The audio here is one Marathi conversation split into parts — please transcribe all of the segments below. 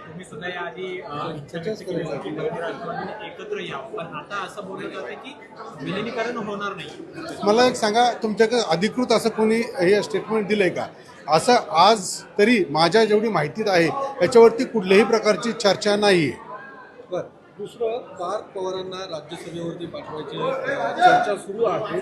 तुम्ही सुद्धा याआधी इच्छा व्यक्त केली होती की राष्ट्रवादीने एकत्र यावं, पण आता असं बोललं जातं की विलिनीकरण होणार नाही. मला एक सांगा, तुमच्याकडे अधिकृत असं कोणी हे स्टेटमेंट दिलंय का? असं आज तरी माझ्या जेवढी माहितीत आहे याच्यावरती कुठल्याही प्रकारची चर्चा नाही आहे. बरं, दुसरं पार्थ पवारांना राज्यसभेवरती पाठवायची चर्चा सुरू आहे.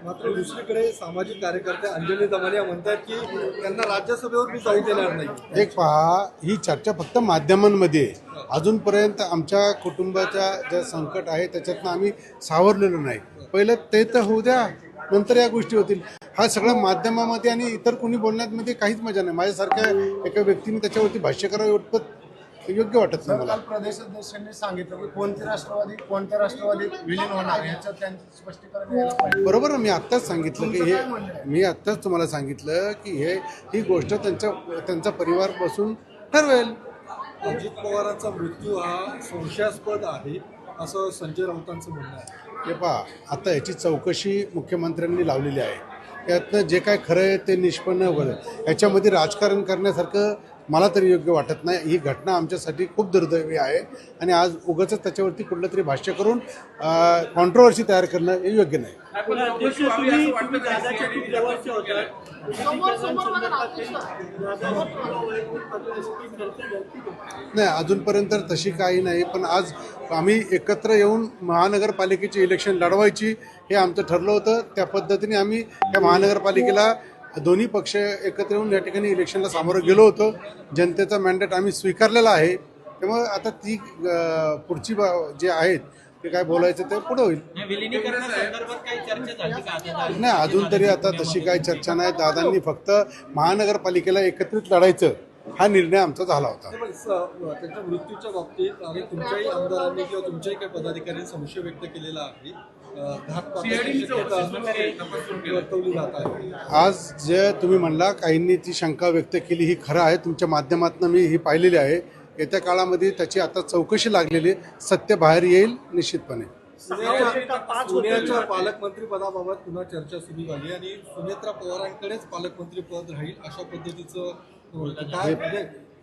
मात्र दुसरीकडे सामाजिक कार्यकर्ते अंजली दमानिया म्हणतात की त्यांना राज्यसभेवर मी जाऊ देणार नाही. एक पहा, ही चर्चा फक्त माध्यमांमध्ये आहे. अजूनपर्यंत आमच्या कुटुंबाच्या ज्या संकट आहे त्याच्यातनं आम्ही सावरलेलो नाही. पहिलं ते तर होऊ द्या, नंतर या गोष्टी होतील. हा सगळा माध्यमामध्ये आणि इतर कोणी बोलण्यामध्ये काहीच मजा नाही. माझ्यासारख्या एका व्यक्तीने त्याच्यावरती भाष्य करावं इतपत योग्य वाटत नाही मला. काल प्रदेश अध्यक्षांनी सांगितलं की कोणत्या राष्ट्रवादी विलीन होणार याचं त्यांचं स्पष्टीकरण द्यायला पाहिजे. बरोबर आहे. मी आत्ताच सांगितलं की मी आत्ताच तुम्हाला सांगितलं की ही गोष्ट त्यांचा परिवार बसून ठरवेल. अजित पवारांचा मृत्यू हा संशयास्पद आहे असं संजय राऊतांचं म्हणणं आहे. हे पहा, आता याची चौकशी मुख्यमंत्र्यांनी लावलेली आहे. यातनं जे काय खरं आहे ते निष्पन्न होईल. याच्यामध्ये राजकारण करण्यासारखं मला तरी योग्य वाटत नाही. ही घटना आमच्यासाठी खूप दुर्दैवी आहे आणि आज उगाच त्याच्यावरती कुठलं तरी भाष्य करून कॉन्ट्रोवर्सी तयार करणं हे योग्य नाही. नाही, अजूनपर्यंत तशी काही नाही. पण आज आम्ही एकत्र येऊन महानगरपालिकेची इलेक्शन लढवायची हे आमचं ठरलं होतं. त्या पद्धतीने आम्ही या महानगरपालिकेला दोन्ही पक्ष एकत्र येऊन या ठिकाणी इलेक्शनला सामोरं गेलो होतो. जनतेचा मॅन्डेट आम्ही स्वीकारलेला आहे. त्यामुळे आता ती पुढची जे आहेत ते काय बोलायचं ते पुढे होईल. विलिनीकरणासंदर्भात काही चर्चा झाली का? नाही, अजून तरी आता तशी काही चर्चा नाही. दादांनी फक्त महानगरपालिकेला एकत्रित लढायचं हा निर्णय आमचा झाला होता. त्यांच्या मृत्यूच्या बाबतीत आणि तुमच्याही आमदारांनी किंवा तुमच्याही काही पदाधिकाऱ्यांनी संशय व्यक्त केलेला आहे. वर्तवली जात आहे. आज जे तुम्ही म्हणला काहींनी ती शंका व्यक्त केली, ही खरं आहे. तुमच्या माध्यमातून मी ही पाहिलेली आहे. येत्या काळामध्ये त्याची आता चौकशी लागलेली, सत्य बाहेर येईल निश्चितपणे. पुण्याच्या पालकमंत्री पदाबाबत पुन्हा चर्चा सुरू झाली आणि सुनेत्रा पवारांकडेच पालकमंत्री पद राहील अशा पद्धतीचं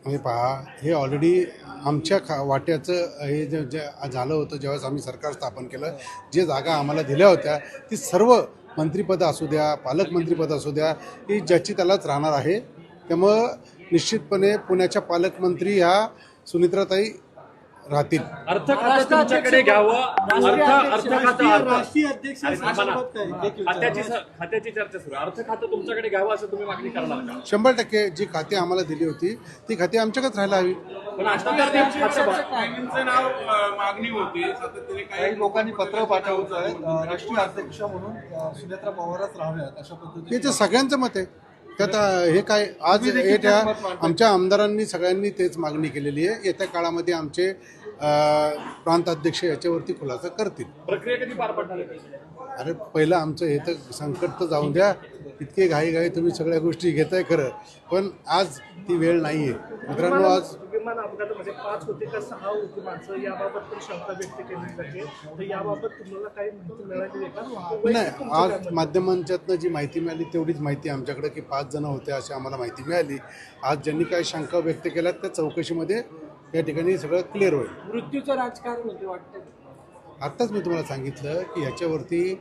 हे पहा, हे ऑलरेडी आमच्या वाट्याचं हे जे झालं होतं ज्यावेळेस आम्ही सरकार स्थापन केलं. जे जागा आम्हाला दिल्या होत्या ती सर्व मंत्रिपदं असू द्या, पालकमंत्रीपद असू द्या, ही ज्याची त्यालाच राहणार आहे. त्यामुळं निश्चितपणे पुण्याच्या पालकमंत्री ह्या सुनित्राताई राहतील. अर्थ खातं तुमच्याकडे घ्यावं. राष्ट्रीय अध्यक्ष खात्याची चर्चा सुरू. अर्थ खातं तुमच्याकडे घ्यावं असं तुम्ही मागणी करणार का? 100% जी खाती आम्हाला दिली होती ती खाती आमच्याकडेच राहायला हवी. पण आता तर ते खातं नाव मागणी होती. काही लोकांनी पत्र पाठवलं आहे राष्ट्रीय अध्यक्ष म्हणून सुनेत्रा पवारच राहाव्यात अशा हे पद्धतीने. तर सगळ्यांचं मत आहे. त्यात हे काय आज हे त्या आमच्या आमदारांनी सगळ्यांनी तेच मागणी केलेली आहे. येत्या काळामध्ये आमचे प्रांत अध्यक्ष याच्यावरती खुलासा करतील. प्रक्रिया कधी पार पडणार आहे? अरे पहिलं आमचं हे तर संकट तर जाऊन द्या. इतके घाई तुम्ही सगळ्या गोष्टी घेताय खरं, पण आज ती वेळ नाही आहे मित्रांनो. आज विमान अपघातामध्ये 5 होते का 6 होती माणसं याबाबत पण शंका व्यक्त केली जाते. तर याबाबत तुम्हाला काही माहिती मिळाली आहे का? नाही, आज माध्यमांच्यातनं जी माहिती मिळाली तेवढीच माहिती आमच्याकडे की 5 जण होते अशी आम्हाला माहिती मिळाली. आज ज्यांनी काही शंका व्यक्त केल्यात त्या चौकशीमध्ये या ठिकाणी सगळं क्लिअर होईल. मृत्यूचं राजकारण होते वाटतं. आत्ताच मी तुम्हाला सांगितलं की ह्याच्यावरती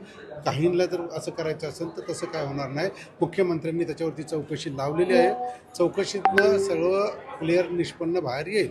काहींना जर असं करायचं असेल तर तसं काय होणार नाही. मुख्यमंत्र्यांनी त्याच्यावरती चौकशी लावलेली आहे. चौकशीतनं सगळं क्लिअर निष्पन्न बाहेर येईल.